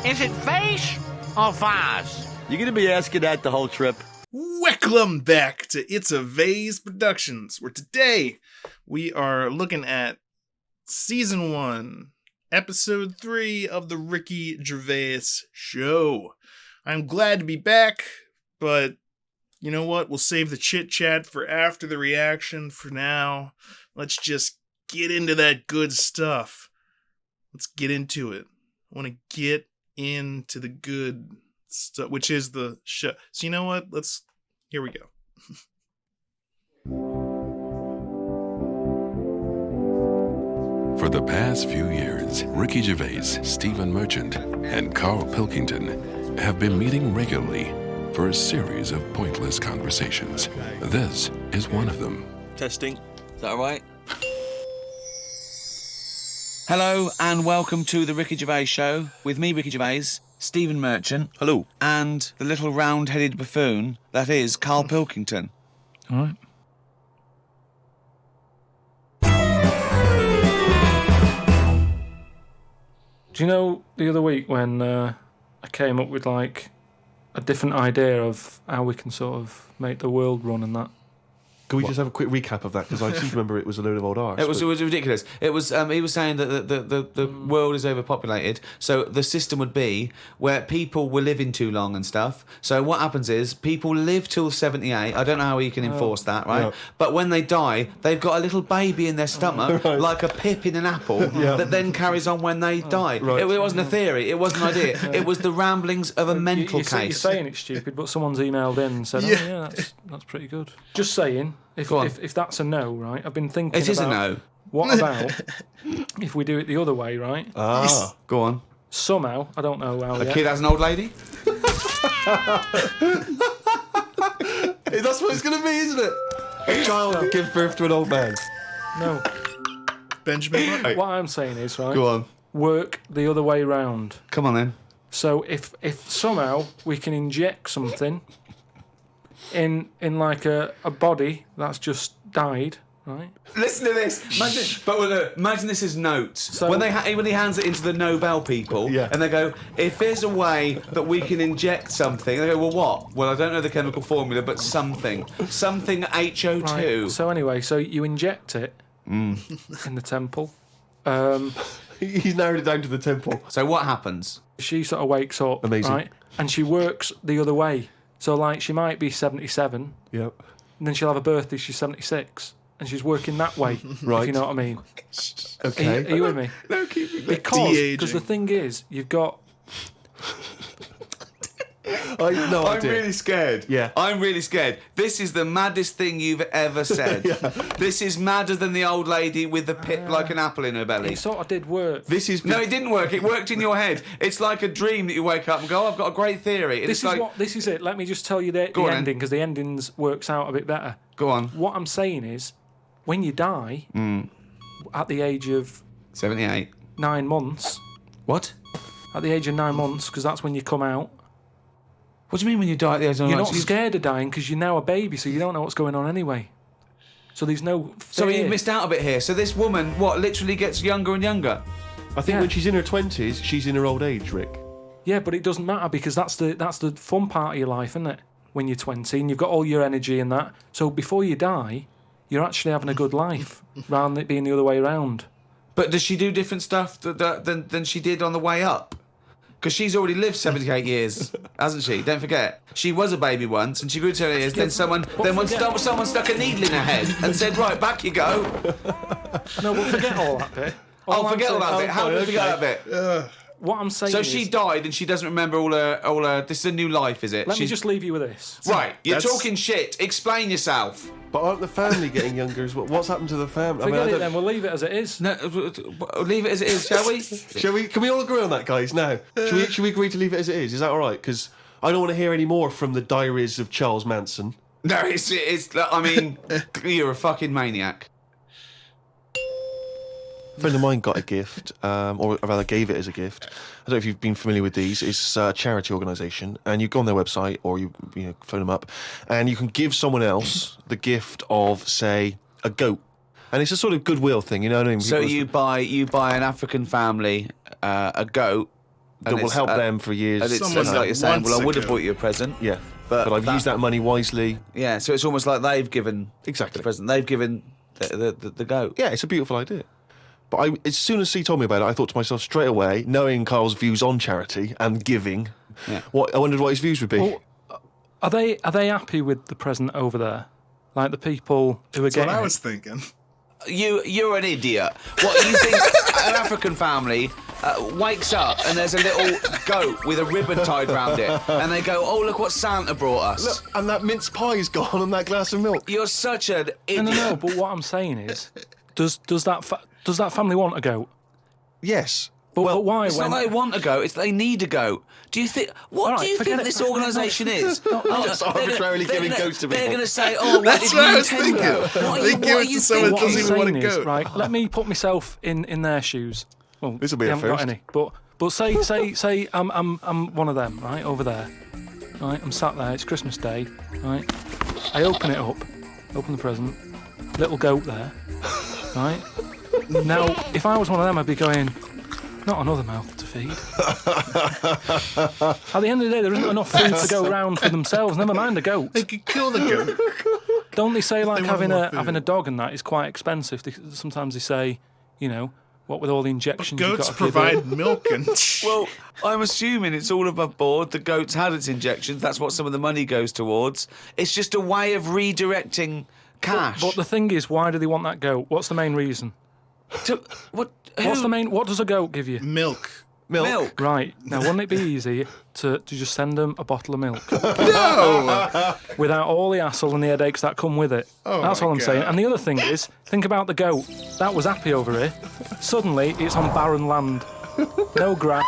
Is it vase or vase? You gonna be asking that the whole trip? Welcome back to It's a Vase Productions, where today we are looking at Season 1, Episode 3 of the Ricky Gervais Show. I'm glad to be back, but you know what? We'll save the chit-chat for after the reaction. For now, let's just get into that good stuff. Let's get into it. I want to get into the good stuff, which is the show. So you know what? Here we go. For the past few years, Ricky Gervais, Stephen Merchant, and Carl Pilkington have been meeting regularly for a series of pointless conversations. This is one of them. Testing. Is that all right? Hello and welcome to the Ricky Gervais Show with me, Ricky Gervais, Stephen Merchant. Hello. And the little round-headed buffoon that is Carl Pilkington. All right. Do you know the other week when I came up with like a different idea of how we can sort of make the world run and that? Can we just have a quick recap of that? Because I seem to remember it was a load of old arse. It was ridiculous. It was he was saying that the world is overpopulated, so the system would be where people were living too long and stuff. So what happens is people live till 78. I don't know how you can enforce that, right? Yeah. But when they die, they've got a little baby in their stomach, Right. like a pip in an apple, that then carries on when they die. Right. It wasn't a theory. It wasn't an idea. It was the ramblings of a mental case. You're saying it's stupid, but someone's emailed in and said, "Oh yeah, that's pretty good." Just saying. If that's a no, right? I've been thinking. It is a no. What about if we do it the other way, right? Go on. Somehow, I don't know how. A kid has an old lady? That's what it's going to be, isn't it? A child that gives birth to an old man. No. Benjamin? What I'm saying is, right? Go on. Work the other way round. Come on then. So if somehow we can inject something in like a body that's just died, right? Listen to this. Imagine this as notes. So- when he hands it into the Nobel people, Yeah. and they go, if there's a way that we can inject something, they go, well, what? Well, I don't know the chemical formula, but something HO2. Right. So anyway, so you inject it in the temple. He's narrowed it down to the temple. So what happens? She sort of wakes up, Amazing. right? And she works the other way. So like she might be 77, Yep. and then she'll have a birthday. She's 76, and she's working that way. Right. If you know what I mean. Okay. Are you with me? No, keep it. Because the thing is, you've got. I'm really scared. Yeah. I'm really scared. This is the maddest thing you've ever said. This is madder than the old lady with the pip like an apple in her belly. It sort of did work. This is... No, it didn't work. It worked in your head. It's like a dream that you wake up and go, oh, I've got a great theory. And This is it. Let me just tell you the Go on, then. ending, because the endings works out a bit better. Go on. What I'm saying is, when you die at the age of 78. 9 months, What? at the age of 9 months, because that's when you come out. What do you mean when you die at the age of You're 9? not scared of dying because you're now a baby, so you don't know what's going on anyway. So there's no fear. So you've missed out a bit here. So this woman, literally gets younger and younger? I think Yeah. when she's in her 20s, she's in her old age, Rick. Yeah, but it doesn't matter because that's the fun part of your life, isn't it? When you're 20 and you've got all your energy and that. So before you die, you're actually having a good life rather than it being the other way around. But does she do different stuff than she did on the way up? Because she's already lived 78 years, hasn't she? Don't forget. She was a baby once, and she grew to 78 years. Then someone stuck a needle in her head and said, right, back you go. No, but forget all that bit. I'll forget all that bit. How do we forget that bit? What I'm saying So is... she died and she doesn't remember all her... This is a new life, is it? Let me just leave you with this. Right, you're That's- talking shit. Explain yourself. But aren't the family getting younger as well? What's happened to the family? Forget it then, we'll leave it as it is. No, leave it as it is, shall we? Shall we? Can we all agree on that, guys? Now, should we agree to leave it as it is? Is that all right? Because I don't want to hear any more from the diaries of Charles Manson. No, it's. I mean, you're a fucking maniac. A friend of mine got a gift, or rather gave it as a gift. I don't know if you've been familiar with these. It's a charity organisation, and you go on their website or you phone them up, and you can give someone else the gift of, say, a goat. And it's a sort of goodwill thing, you know what I mean? So People you buy an African family a goat that will help them for years. and it's Someone like you're saying, wants well, I a would have goat. bought you a present. Yeah, but I've used that money wisely. Yeah, so it's almost like they've given Exactly. the present. They've given the goat. Yeah, it's a beautiful idea. But as soon as he told me about it, I thought to myself straight away, knowing Carl's views on charity and giving, Yeah. I wondered what his views would be. Well, are they happy with the present over there? Like the people who are That's getting what I it? was thinking. You're an idiot. What you think? An African family wakes up and there's a little goat with a ribbon tied round it, and they go, "Oh, look what Santa brought us." Look, and that mince pie's gone on that glass of milk. You're such an idiot. No. But what I'm saying is, does that family want a goat? Yes. But why? It's not they want a goat, it's they need a goat. Do you think... What All do right, you forget think it. this organisation is? Just arbitrarily giving goats to They're people. going to say, oh, what That's did what I was Nintendo? thinking. What are They you, give what it are you to someone thinking? What I'm doesn't even want saying a is, goat. right, let me put myself in their shoes. Well, This'll be they a haven't got first. any. But say I'm one of them, right, over there. Right, I'm sat there, it's Christmas Day, right? I open it up, open the present, little goat there, right? Now, if I was one of them, I'd be going, not another mouth to feed. At the end of the day, there isn't enough food to go round for themselves, never mind a goat. They could kill the goat. Don't they say like want having more a food. dog and that is quite expensive? Sometimes they say, you know, what with all the injections you've Goats got to give provide it. milk and... Well, I'm assuming it's all above board. The goat's had its injections. That's what some of the money goes towards. It's just a way of redirecting cash. But the thing is, why do they want that goat? What's the main reason? What What does a goat give you? milk. milk? Right, now wouldn't it be easy to just send them a bottle of milk? No! Without all the hassle and the headaches that come with it. Oh That's my all I'm saying. God. And the other thing is, think about the goat. That was happy over here. Suddenly, it's on barren land. No grass.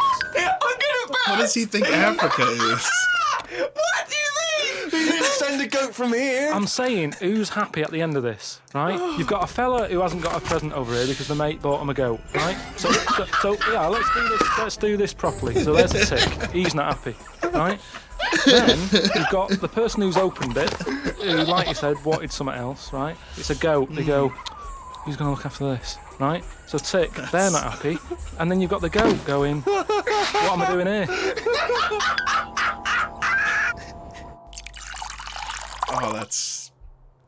What does he think Africa is? What do you mean? Send a goat from here. I'm saying, who's happy at the end of this, right? You've got a fella who hasn't got a present over here because the mate bought him a goat, right? So yeah, let's do this properly. So there's a tick. He's not happy, right? Then you've got the person who's opened it, who, like you said, wanted something else, right? It's a goat. They go, who's going to look after this, right? So tick, they're not happy, and then you've got the goat going, what am I doing here? Oh, that's...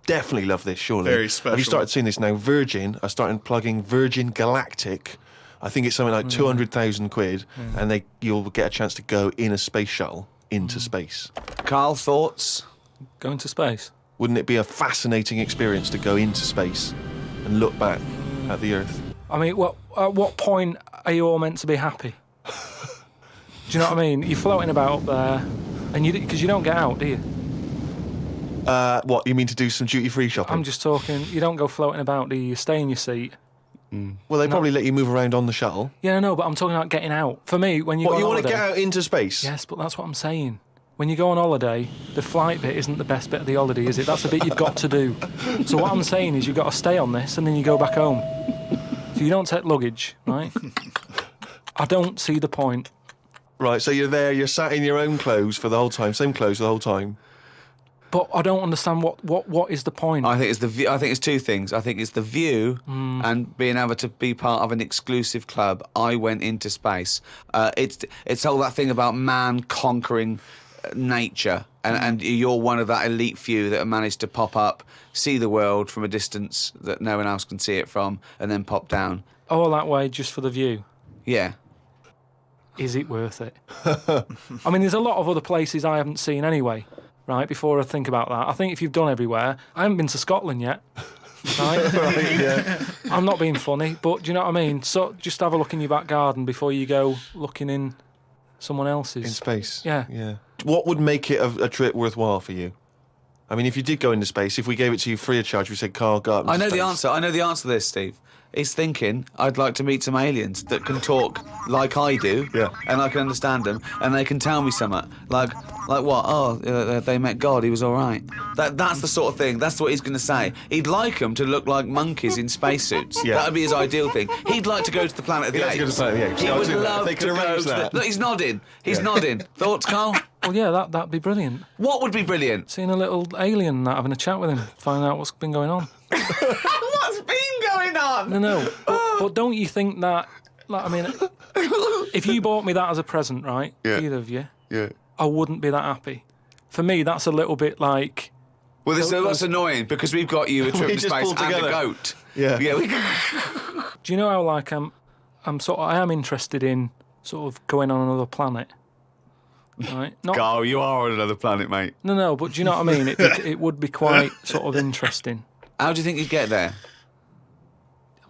Definitely love this, surely. Very Have you special. started seeing this now? Virgin are starting plugging Virgin Galactic. I think it's something like 200,000 quid, and you'll get a chance to go in a space shuttle into space. Carl, thoughts? Going to space. Wouldn't it be a fascinating experience to go into space and look back at the Earth? I mean, at what point are you all meant to be happy? Do you know what I mean? You're floating about up there, and because you don't get out, do you? What, you mean to do some duty-free shopping? I'm just talking. You don't go floating about, do you? You stay in your seat. Well, they probably let you move around on the shuttle. Yeah, I know, but I'm talking about getting out. For me, when you go What, on you want to holiday, get out into space? yes, but that's what I'm saying. When you go on holiday, the flight bit isn't the best bit of the holiday, is it? That's the bit you've got to do. So what I'm saying is you've got to stay on this and then you go back home. So you don't take luggage, right? I don't see the point. Right, so you're there, you're sat in your own clothes for the whole time, same clothes the whole time. But I don't understand what is the point. I think it's the view. I think it's two things. I think it's the view and being able to be part of an exclusive club. I went into space. It's all that thing about man conquering nature, and you're one of that elite few that have managed to pop up, see the world from a distance that no one else can see it from, and then pop down. All that way just for the view. Yeah. Is it worth it? I mean, there's a lot of other places I haven't seen anyway, right, before I think about that. I think if you've done everywhere, I haven't been to Scotland yet, right? Yeah. I'm not being funny, but do you know what I mean? So just have a look in your back garden before you go looking in someone else's. In space. Yeah. Yeah. What would make it a trip worthwhile for you? I mean, if you did go into space, if we gave it to you free of charge, we said, Carl, go up into I know the space." answer. I know the answer to this, Steve. He's thinking, I'd like to meet some aliens that can talk like I do, Yeah. and I can understand them, and they can tell me something. Like what? Oh, they met God, he was all right. That's the sort of thing, that's what he's going to say. He'd like them to look like monkeys in spacesuits. Yeah. That would be his ideal thing. He'd like to go to the planet of the He'd like to go apes. to the planet of the apes. He Yeah, would I'll do that. love They to could go arrange to that. Look, he's nodding. He's nodding. Thoughts, Carl? Well, yeah, that'd be brilliant. What would be brilliant? Seeing a little alien and that, having a chat with him, finding out what's been going on. What's What's been going on? No. But don't you think that? Like, I mean, if you bought me that as a present, right? Yeah. Either of you, Yeah. I wouldn't be that happy. For me, that's a little bit like. Well, that's annoying because we've got you a trip to just space pulled and a together. goat. Yeah. Yeah. Do you know how like I am interested in sort of going on another planet, right? Not, Carl, you are on another planet, mate. no, but do you know what I mean? It would be quite sort of interesting. How do you think you'd get there?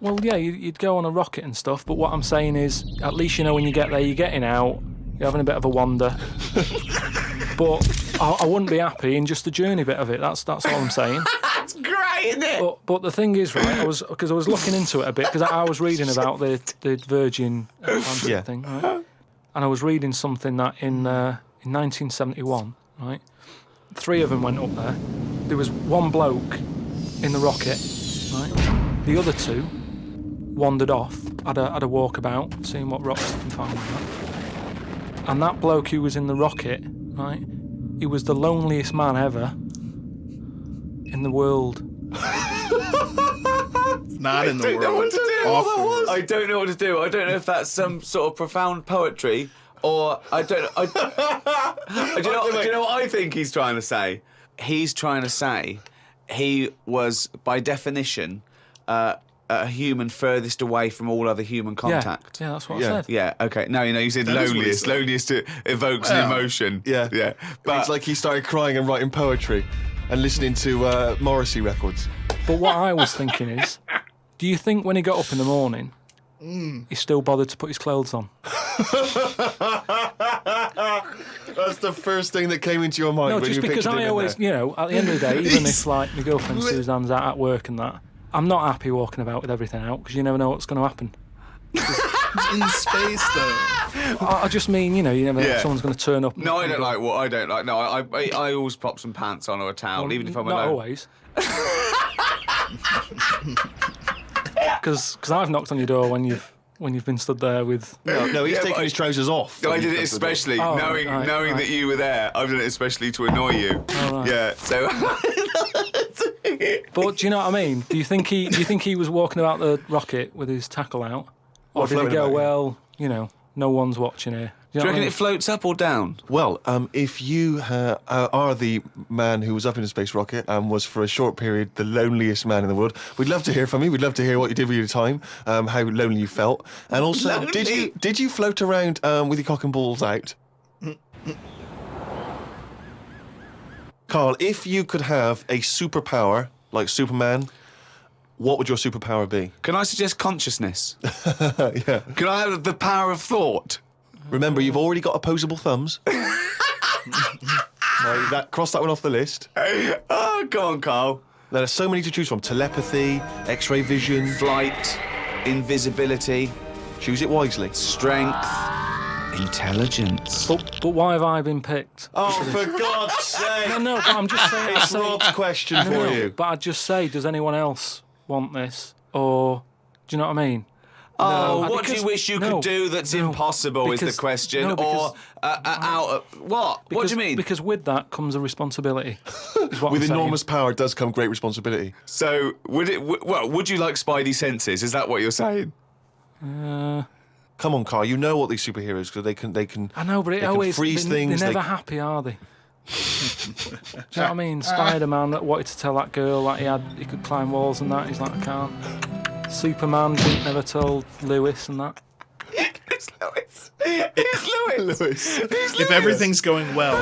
Well, yeah, you'd go on a rocket and stuff, but what I'm saying is, at least you know when you get there, you're getting out, you're having a bit of a wander. But I wouldn't be happy in just the journey bit of it. That's all I'm saying. That's great, isn't it? But the thing is, right? I was looking into it a bit because I was reading about the Virgin Atlantic thing, right? And I was reading something that in 1971, right? 3 of them went up there. There was 1 bloke in the rocket, right? The other 2 wandered off, had a walkabout, seeing what rocks they can find. Right? And that bloke who was in the rocket, right? He was the loneliest man ever in the world. Not in the world. Off. I don't know what to do. I don't know if that's some sort of profound poetry or I don't know. Do you know what I think he's trying to say? He's trying to say he was, by definition, a human furthest away from all other human contact. Yeah, that's what I said. Yeah, okay. No, you said That is what he loneliest. said. Loneliest evokes an emotion. Yeah. Yeah. But it's like he started crying and writing poetry and listening to Morrissey records. But what I was thinking is, do you think when he got up in the morning, he still bothered to put his clothes on? That's the first thing that came into your mind. No, when just you because pictured him I in always, there. at the end of the day, even if like my girlfriend Suzanne's out at work and that, I'm not happy walking about with everything out because you never know what's going to happen. In space, though. I just mean, you never know if someone's going to turn up. No, I don't like what I don't like. No, I always pop some pants on or a towel, even if I'm not alone. always. Because I've knocked on your door when you've been stood there with. No, he's taking his trousers off. I did it especially, knowing that you were there. I've done it especially to annoy you. Oh, right. Yeah, so. But do you know what I mean? Do you think he was walking about the rocket with his tackle out, or did he floating go, about, well, no one's watching here? Do you reckon it floats up or down? Well, if you are the man who was up in a space rocket and was for a short period the loneliest man in the world, we'd love to hear from you. We'd love to hear what you did with your time, how lonely you felt, and also Lonely? did you float around with your cock and balls out? Carl, if you could have a superpower like Superman, what would your superpower be? Can I suggest consciousness? Yeah. Can I have the power of thought? Remember, you've already got opposable thumbs. Cross that one off the list. Oh, go on, Carl. There are so many to choose from. Telepathy, X-ray vision. Flight, invisibility, Choose it wisely. strength, intelligence. But why have I been picked? Oh, for God's sake! No, but I'm just saying. It's Rob's question for you. But I'd just say, does anyone else want this, or do you know what I mean? Oh, No, what do you because- wish you no, could do that's no, impossible is because- the question. no, because- What? What do you mean? Because with that comes a responsibility. Is what With I'm saying. enormous power does come great responsibility. So, would you like Spidey senses? Is that what you're saying? Come on, Carl. You know what these superheroes because they can. I know, but they it can always freeze they're things. never happy, are they? Do you know what I mean? Spider-Man that wanted to tell that girl that he could climb walls and that. He's like, I can't. Superman never told Lewis and that. It's Lewis. It's Lewis. Lewis. If everything's going well,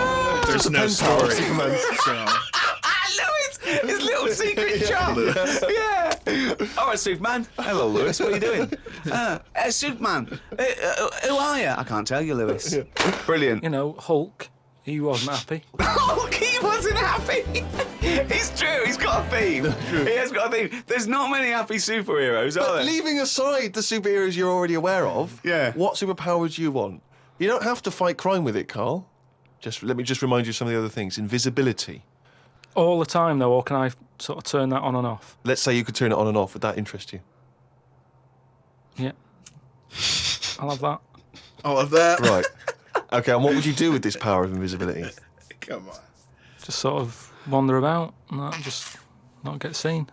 there's no story. So. Lewis, his little secret chum. Yeah. All right, Superman. Hello, Lewis. What are you doing? Superman. Who are you? I can't tell you, Lewis. Brilliant. You know, Hulk. He wasn't happy. Hulk, he wasn't happy. It's true. He's got a theme. He has got a theme. There's not many happy superheroes, are But there? leaving aside the superheroes you're already aware of, Yeah. what superpower would you want? You don't have to fight crime with it, Carl. Let me remind you of some of the other things. Invisibility. All the time, though, or can I sort of turn that on and off? Let's say you could turn it on and off. Would that interest you? Yeah. I'll have that. All of that. Right. Okay, and what would you do with this power of invisibility? Come on. Just sort of wander about and that, just not get seen.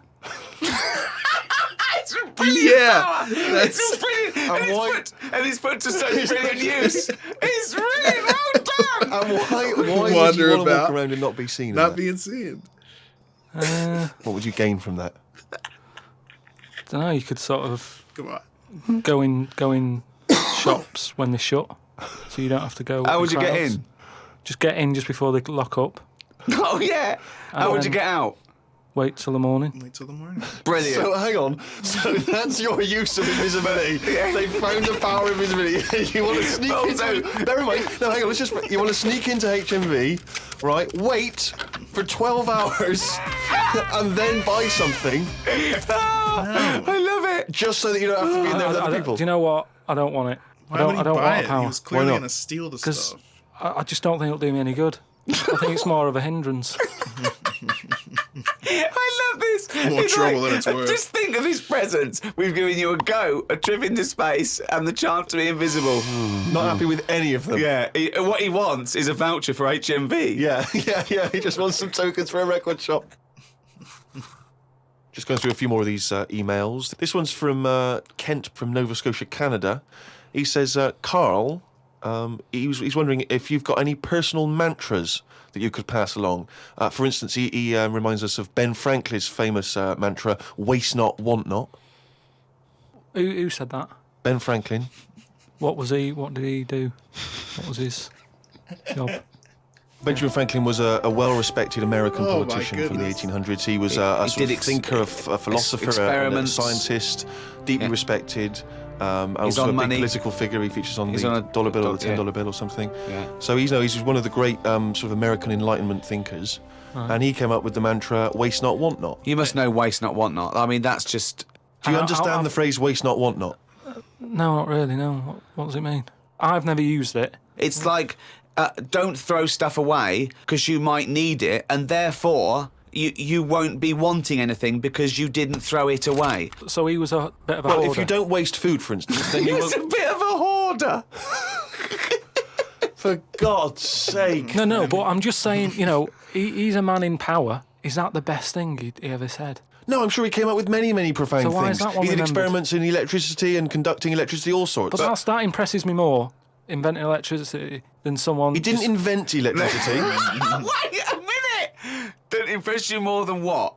Yeah, It's all brilliant. And it's put to such brilliant use. It's really well done. And why would you Wander want to about, walk around and not be seen? in not that? being seen. What would you gain from that? Don't know. You could sort of Come on. go in shops when they shut, so you don't have to go. How with would the you get crowds. in? Just get in just before they lock up. Oh, yeah. How would you get out? Wait till the morning. Wait till the morning. Brilliant. So hang on. So that's your use of invisibility. They found the power of invisibility. You want to sneak into. Never mind. No, hang on. You want to sneak into HMV, right? Wait for 12 hours, and then buy something. I love it. Just so that you don't have to be in there with other people. Do you know what? I don't want it. Why I would he don't buy want it? the power. He was clearly not? going to steal the Because stuff. I just don't think it'll do me any good. I think it's more of a hindrance. I love this. More trouble than it's worth. Just think of his presents. We've given you a trip into space, and the chance to be invisible. Not happy with any of them. Yeah. What he wants is a voucher for HMV. Yeah. He just wants some tokens for a record shop. Just going through a few more of these emails. This one's from Kent from Nova Scotia, Canada. He says, Carl, he's wondering if you've got any personal mantras that you could pass along. For instance, he reminds us of Ben Franklin's famous mantra, waste not, want not. Who said that? Ben Franklin. What did he do? What was his job? Benjamin Franklin was a well-respected American Oh, my politician from the goodness. 1800s. He was a sort of did thinker, a philosopher, a experiments. scientist, deeply respected. Also on a big money. political figure. He features on He's the on a dollar bill or the $10 yeah. bill or something. Yeah. So he's one of the great sort of American Enlightenment thinkers. And he came up with the mantra, waste not, want not. You must know waste not, want not. I mean, that's just... Do you I- understand the phrase waste not, want not? No, not really. No. What does it mean? I've never used it. It's like, don't throw stuff away because you might need it, and therefore you won't be wanting anything because you didn't throw it away. So he was a bit of a Well, hoarder. if you don't waste food, for instance, then you He's a won't... bit of a hoarder. For God's sake. No, but I'm just saying, he's a man in power. Is that the best thing he ever said? No, I'm sure he came up with many, many profound So why things. is that one He did remembered? experiments in electricity and conducting electricity, all sorts. But that impresses me more, inventing electricity, than someone... He didn't just- invent electricity. Wait a minute! Don't impress you more than what?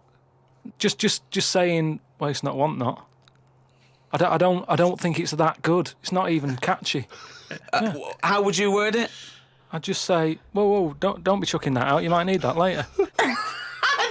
Just saying, waste not, want not. I don't think it's that good. It's not even catchy. How would you word it? I'd just say, whoa, don't be chucking that out. You might need that later.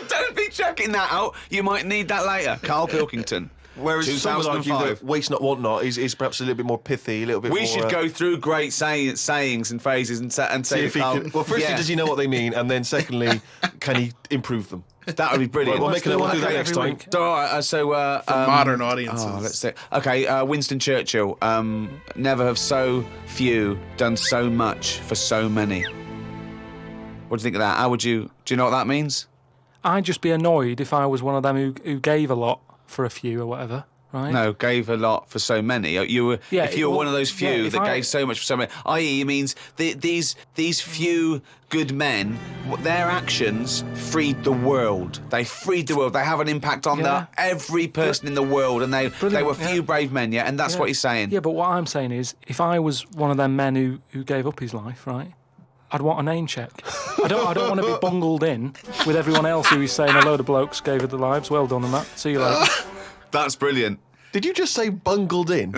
Don't be chucking that out. You might need that later. Carl Pilkington. Whereas some would argue 2005. that waste not, want not is perhaps a little bit more pithy, a little bit more... We should go through great sayings and phrases and say See if he Carl, can... Well, firstly, yeah, does he know what they mean? And then secondly, can he improve them? that would be brilliant. We'll Let's make it. do We'll do that that next every time. week. All right, Modern audiences. Oh, let's see. Okay, Winston Churchill. Never have so few done so much for so many. What do you think of that? How would you? Do you know what that means? I'd just be annoyed if I was one of them who gave a lot for a few or whatever, right? No, gave a lot for so many. You were, Yeah, if you were well, one of those few yeah, if that I- gave so much for so many, i.e., it means these few good men, their actions freed the world. They freed the world. They have an impact on Yeah. every person in the world, and they Brilliant, were few yeah. brave men. Yeah, and that's Yeah. what he's saying. Yeah, but what I'm saying is, if I was one of them men who gave up his life, right, I'd want a name check. I don't want to be bungled in with everyone else who is saying a load of blokes gave it their lives. Well done on that. See you later. That's brilliant. Did you just say bungled in?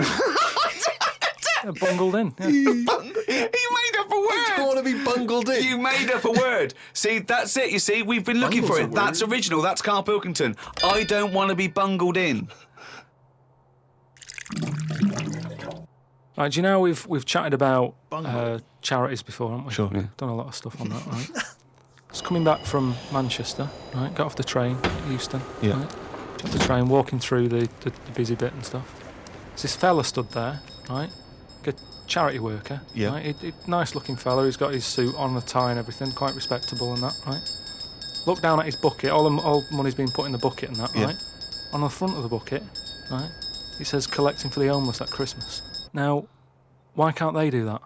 Yeah, bungled in. Yeah. You made up a I word. want to be bungled in. You made up a word. See, that's it. You see, we've been looking for Bungle's it. a word. That's original. That's Carl Pilkington. I don't want to be bungled in. Right, do you know we've chatted about charities before, haven't we? Sure, yeah. Done a lot of stuff on that, right? Just coming back from Manchester, right? Got off the train, Euston. Yeah. Right? Got off the train, walking through the busy bit and stuff. There's this fella stood there, right? Good charity worker. Yeah. Right? Nice looking fella. He's got his suit on, a tie and everything, quite respectable and that, right? Look down at his bucket. All money's been put in the bucket and that, Yeah. right? On the front of the bucket, right? It says collecting for the homeless at Christmas. Now, why can't they do that?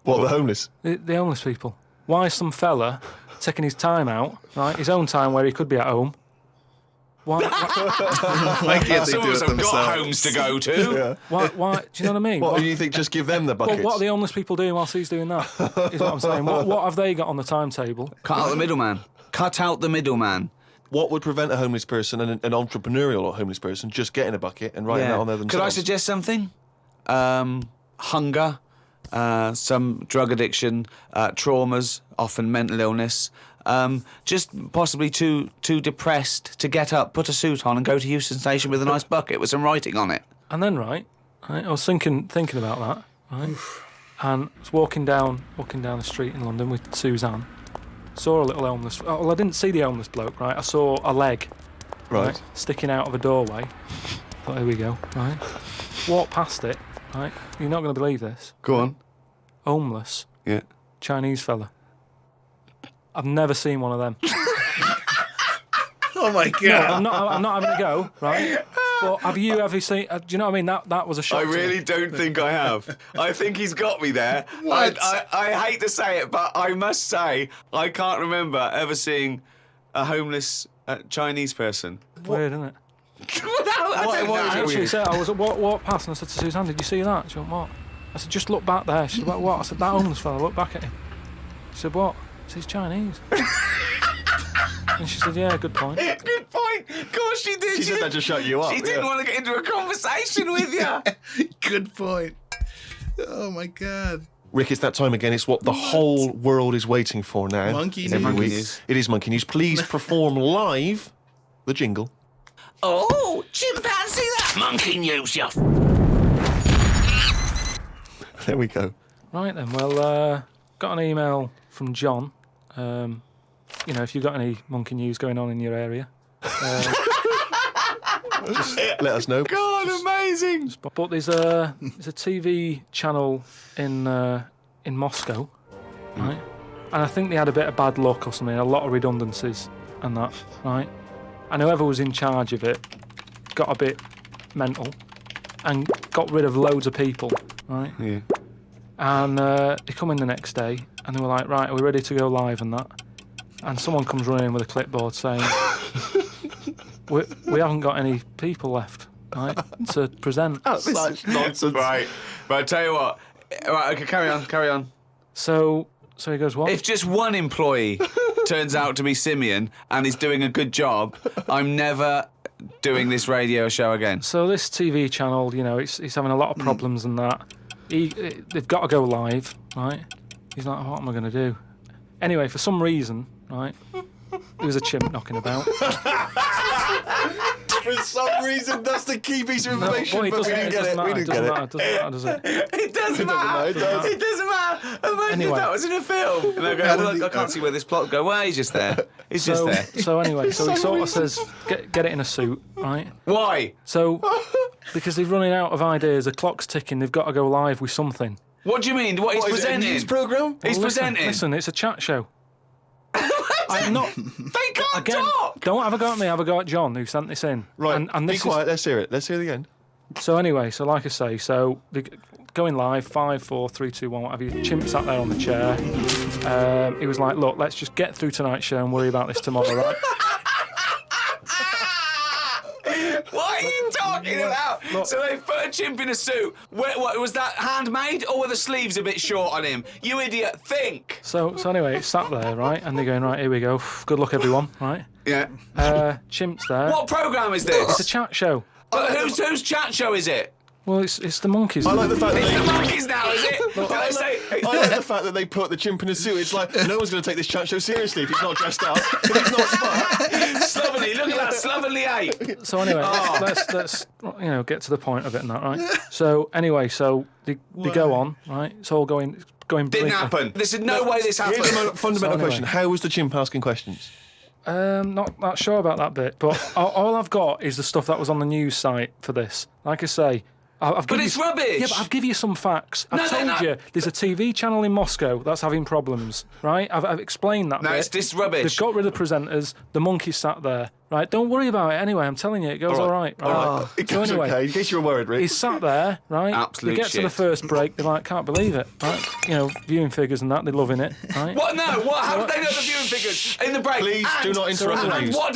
What, the homeless? The homeless people. Why is some fella taking his time out, right? His own time where he could be at home, Why can't they Some do of us it have got themselves? homes to go to. why? Do you know what I mean? What do you think? Just give them the buckets. What are the homeless people doing whilst he's doing that? Is what I'm saying. What have they got on the timetable? Cut out the middleman. Cut out the middleman. What would prevent a homeless person and an entrepreneurial homeless person just getting a bucket and writing that on there themselves? Could I suggest something? Hunger, some drug addiction, traumas, often mental illness. Just possibly too depressed to get up, put a suit on, and go to Euston Station with a nice bucket with some writing on it. And then I was thinking about that, right? And I was walking down the street in London with Suzanne. Saw a little homeless. Well, I didn't see the homeless bloke, right? I saw a leg, right, sticking out of a doorway. Thought, here we go, right? Walked past it, right? You're not going to believe this. Go on. Homeless. Yeah. Chinese fella. I've never seen one of them. Oh my God. No, I'm not having a go, right? But have you ever seen? Do you know what I mean? That was a shock. I to me. really don't think I have. I think he's got me there. What? I hate to say it, but I must say I can't remember ever seeing a homeless Chinese person. Weird, isn't it? I actually said, I was walked past and I said to Suzanne, "Did you see that?" She went, "What?" I said, "Just look back there." She said, "What?" I said, "That homeless fella. Look back at him." She said, "What?" I said, "He's Chinese." And she said, "Yeah, good point." Good point. Of course she did. She said that to shut you up. She didn't want to get into a conversation with you. Good point. Oh my God. Rick, it's that time again. It's what the whole world is waiting for now. Monkey Every news. week. News. It is Monkey News. Please perform live the jingle. Oh, chimpanzee that. Monkey news, you. There we go. Right then, well, got an email from John. If you've got any monkey news going on in your area, Let us know. God, amazing. but there's a TV channel in Moscow, right? And I think they had a bit of bad luck or something, a lot of redundancies and that, right? And whoever was in charge of it got a bit mental and got rid of loads of people, right? Yeah. And they come in the next day and they were like, "Right, are we ready to go live?" and that. And someone comes running in with a clipboard saying, we haven't got any people left, right, to present. Such nonsense. Right. But tell you what. Right, okay, carry on. So he goes, "What?" If just one employee turns out to be Simeon and is doing a good job, I'm never doing this radio show again. So this TV channel, it's having a lot of problems and that. They've got to go live, right? He's like, "What am I going to do?" Anyway, for some reason, right, there was a chimp knocking about. For some reason, that's the key piece of information, Well, but we didn't get it. We didn't get it. It doesn't matter, does it? It doesn't matter. It does. It doesn't matter. Imagine Anyway. if that was in a film. And I go, well, I can't see where this plot go. Well, he's just there. He's just there. So anyway, so he sort of says, get it in a suit, right? Why? So, because they're running out of ideas, the clock's ticking, they've got to go live with something. What do you mean? What he's What, is it a presenting? news programme? He's presenting. Listen, it's a chat show. I'm not. They can't Again, talk. don't have a go at me, have a go at John, who sent this in. Right, And be this quiet. Let's hear it. Let's hear the end. So anyway, so like I say, so going live, 5, 4, 3, 2, 1, what have you. Chimp sat there on the chair. He was like, "Look, let's just get through tonight's show and worry about this tomorrow, right?" What are you talking about? look. So they put a chimp in a suit. What was that handmade, or were the sleeves a bit short on him? You idiot! Think. So anyway, it's sat there, right? And they're going, "Right, here we go. Good luck, everyone," right? Yeah. Chimp's there. What programme is It's a this? chat show. Whose chat show is it? Well, it's the monkeys. I like the fact that It's the they... monkeys now, is it? Did they say? I like the fact that they put the chimp in a suit. It's like, no one's going to take this chat show seriously if he's not dressed up, if he's not smart. Slovenly, look at that slovenly ape. So anyway, let's get to the point of it and that, right? So anyway, so they go on, right? It's all going Didn't brilliantly. happen. There's no way this Here's the happened. fundamental So anyway. question. How was the chimp asking questions? Not sure about that bit, but all I've got is the stuff that was on the news site for this. Like I say, I've But given it's you, rubbish. Yeah, but I've given you some facts. I've No, they're told not. you there's a TV channel in Moscow that's having problems, right? I've explained that No, bit. it's this rubbish. They've got rid of presenters. The monkey sat there. Right, don't worry about it anyway. I'm telling you, it goes all right. It goes So anyway, okay. In case you were worried, Rick. he's sat there, right? Absolute They get to the shit. first break, they're like, can't believe it, right? You know, viewing figures and that, they're loving it, right? What? No. What? How did they know the viewing figures in the break? Please do not interrupt the And news. what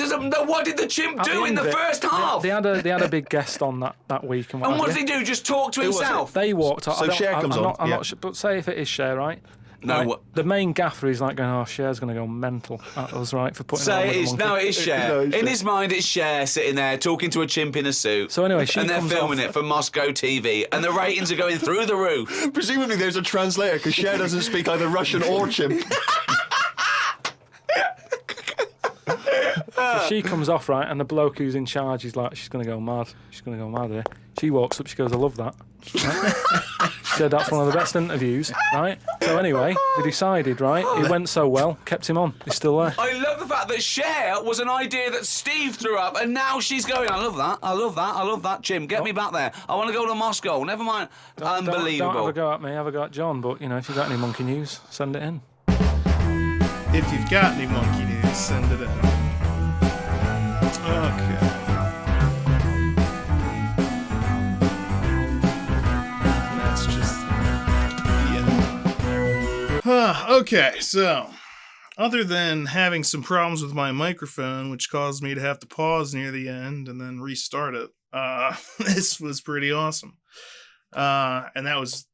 did the chimp At do in end the of it, first half? They had a big guest on that week. And and what have did you. he do? Just talk to was it? himself? They walked out. So Cher comes on, I'm yeah. not sure, but say if it is Cher, right? No, Right, what- the main gaffer is like going, oh, Cher's going to go mental at us, right, for putting Say on it is. with the No, monkey. it is Cher. No, it's In Cher. his mind, it's Cher sitting there talking to a chimp in a suit. So anyway, she and they're comes filming off- it for Moscow TV, and the ratings are going through the roof. Presumably there's a translator because Cher doesn't speak either Russian or chimp. So she comes off, right, and the bloke who's in charge is like, she's going to go mad. She's going to go mad here. She walks up, she goes, I love that. Right? She said that's one of the best interviews, right? So anyway, they decided, right, it went so well, kept him on. He's still there. I love the fact that Cher was an idea that Steve threw up, and now she's going, I love that, I love that, I love that, Jim, get me back there. I want to go to Moscow, never mind. Unbelievable. Don't have a go at me, have a go at John, but, you know, if you've got any monkey news, send it in. If you've got any monkey news, send it in. Okay. That's just the end. Okay, so other than having some problems with my microphone, which caused me to have to pause near the end and then restart it, this was pretty awesome. And that was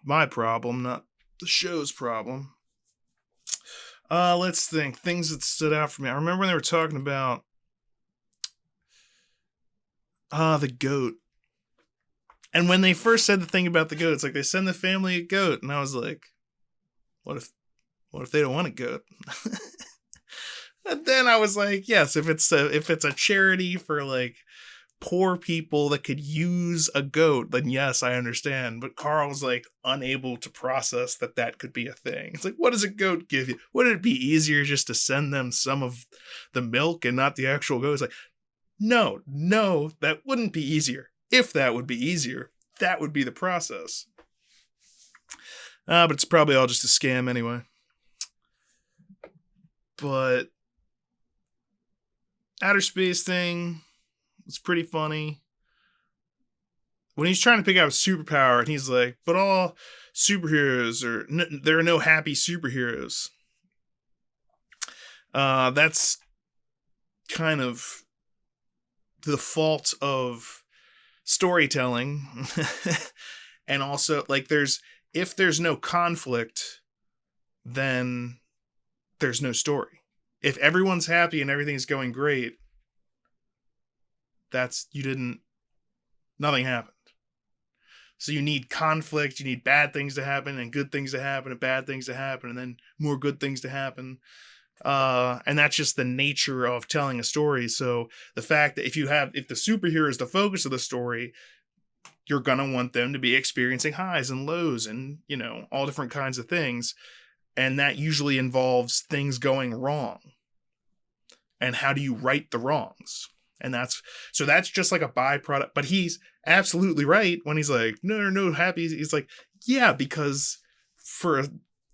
my problem, not the show's problem. Let's think. Things that stood out for me. I remember when they were talking about the goat. And when they first said the thing about the goat, it's like they send the family a goat. And I was like, what if they don't want a goat? And then I was like, yes, if it's a charity for like poor people that could use a goat, then yes, I understand. But Carl was like unable to process that could be a thing. It's like, what does a goat give you? Wouldn't it be easier just to send them some of the milk and not the actual goat? It's like, no, that wouldn't be easier. If that would be easier, that would be the process. But it's probably all just a scam anyway. But outer space thing was pretty funny. When he's trying to pick out a superpower, and he's like, but all superheroes there are no happy superheroes. That's kind of the fault of storytelling. And also, like, if there's no conflict, then there's no story. If everyone's happy and everything's going great, nothing happened. So you need conflict, you need bad things to happen and good things to happen and bad things to happen and then more good things to happen. And that's just the nature of telling a story. So the fact that if the superhero is the focus of the story, you're going to want them to be experiencing highs and lows and, you know, all different kinds of things. And that usually involves things going wrong. And how do you right the wrongs? And that's just like a byproduct. But he's absolutely right when he's like, no, happy. He's like, yeah, because for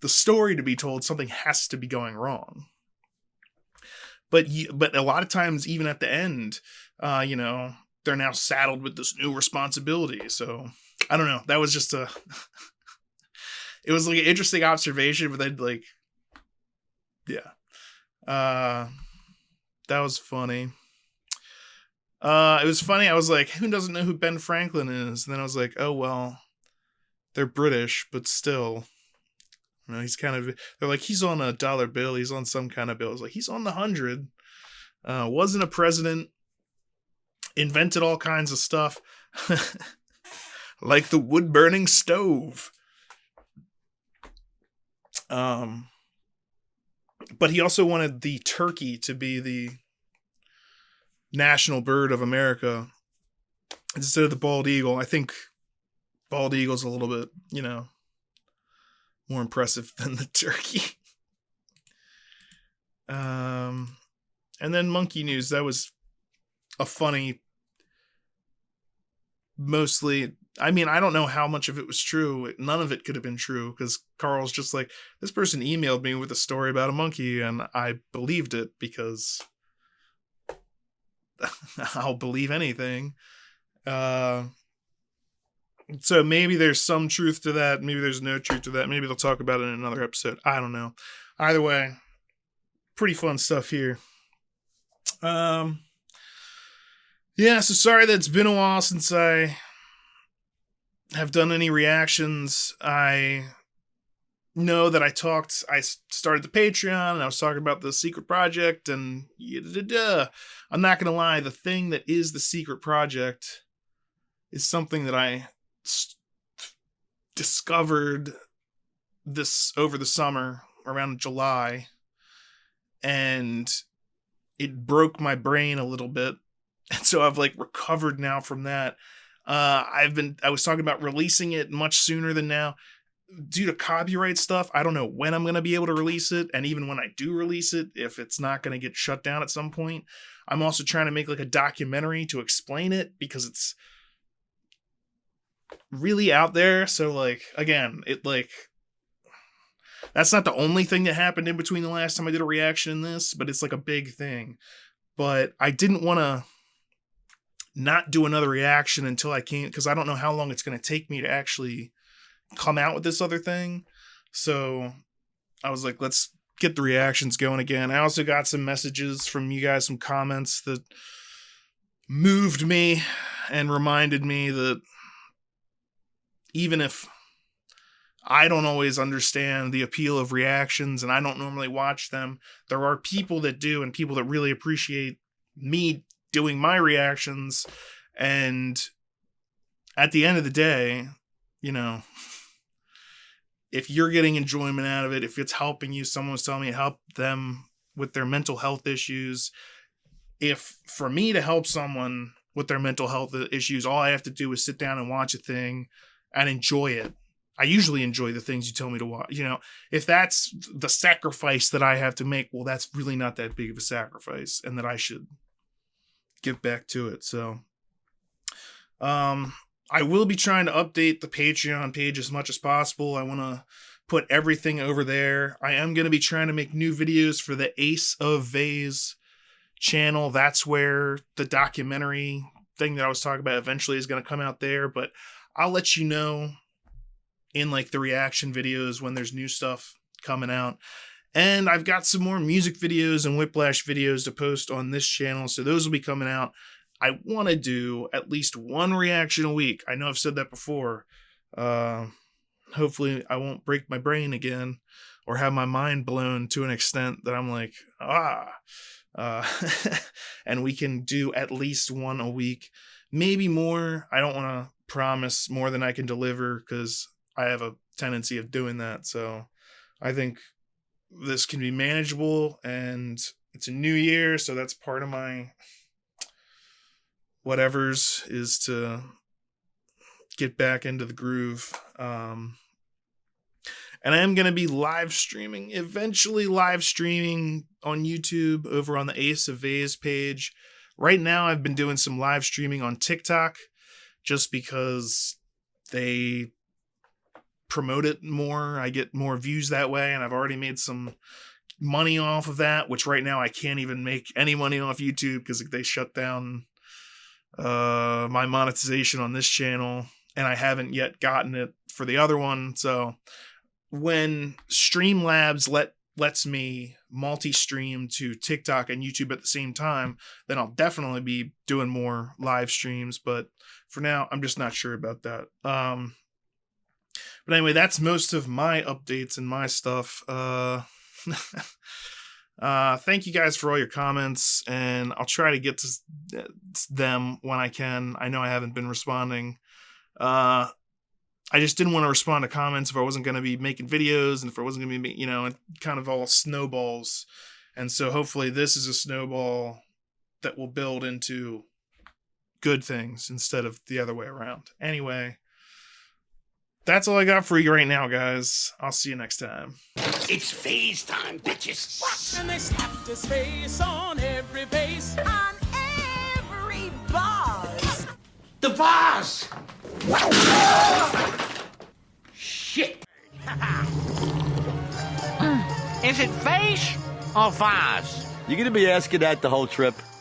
the story to be told, something has to be going wrong. But a lot of times, even at the end, you know, they're now saddled with this new responsibility. So I don't know. That was just it was like an interesting observation, but then like, yeah, that was funny. It was funny. I was like, who doesn't know who Ben Franklin is? And then I was like, oh, well, they're British, but still, you know, he's kind of, they're like, he's on a dollar bill. He's on some kind of bill. I was like, he's on the 100. Wasn't a president. Invented all kinds of stuff. Like the wood burning stove. But he also wanted the turkey to be the national bird of America instead of the bald eagle. I think bald eagle's a little bit, you know, more impressive than the turkey. And then monkey news. That was a funny, mostly, I mean, I don't know how much of it was true. None of it could have been true because Carl's just like, this person emailed me with a story about a monkey and I believed it because I'll believe anything. So maybe there's some truth to that. Maybe there's no truth to that. Maybe they'll talk about it in another episode. I don't know. Either way, pretty fun stuff here. Yeah, so sorry that it's been a while since I have done any reactions. I know that I started the Patreon, and I was talking about the secret project, and I'm not going to lie, the thing that is the secret project is something that I discovered this over the summer, around July, and it broke my brain a little bit. And so I've like recovered now from that. I was talking about releasing it much sooner than now. Due to copyright stuff, I don't know when I'm going to be able to release it. And even when I do release it, if it's not going to get shut down at some point. I'm also trying to make like a documentary to explain it, because it's really out there. So like, again, that's not the only thing that happened in between the last time I did a reaction in this, but it's like a big thing. But I didn't want to not do another reaction until I can, because I don't know how long it's going to take me to actually come out with this other thing. So I was like, let's get the reactions going again. I also got some messages from you guys, some comments that moved me and reminded me that even if I don't always understand the appeal of reactions and I don't normally watch them, there are people that do, and people that really appreciate me doing my reactions. And at the end of the day, you know, if you're getting enjoyment out of it, if it's helping you, someone was telling me it helped them with their mental health issues. If for me to help someone with their mental health issues, all I have to do is sit down and watch a thing and enjoy it. I usually enjoy the things you tell me to watch. You know, if that's the sacrifice that I have to make, well, that's really not that big of a sacrifice, and that I should give back to it. So, I will be trying to update the Patreon page as much as possible. I want to put everything over there. I am going to be trying to make new videos for the S01 channel. That's where the documentary thing that I was talking about eventually is going to come out there. But I'll let you know in like the reaction videos when there's new stuff coming out. And I've got some more music videos and Whiplash videos to post on this channel. So those will be coming out. I want to do at least one reaction a week. I know I've said that before. Hopefully I won't break my brain again or have my mind blown to an extent that I'm like, and we can do at least one a week, maybe more. I don't want to promise more than I can deliver, because I have a tendency of doing that. So I think this can be manageable, and it's a new year. So that's part of my whatevers, is to get back into the groove. And I am going to be eventually live streaming on YouTube over on the S01 page. Right now, I've been doing some live streaming on TikTok just because they promote it more. I get more views that way, and I've already made some money off of that, which right now I can't even make any money off YouTube because they shut down my monetization on this channel, and I haven't yet gotten it for the other one. So when Streamlabs lets me multi-stream to TikTok and YouTube at the same time, then I'll definitely be doing more live streams. But for now, I'm just not sure about that. But anyway, that's most of my updates and my stuff. Thank you guys for all your comments, and I'll try to get to them when I can. I know I haven't been responding. I just didn't want to respond to comments if I wasn't going to be making videos, and if I wasn't going to be, it kind of all snowballs. And so hopefully this is a snowball that will build into good things instead of the other way around. Anyway, that's all I got for you right now, guys. I'll see you next time. It's phase time, bitches. What? And they slap this face on every vase, on every vase. The vase! Shit! Is it vase or vase? You gonna be asking that the whole trip?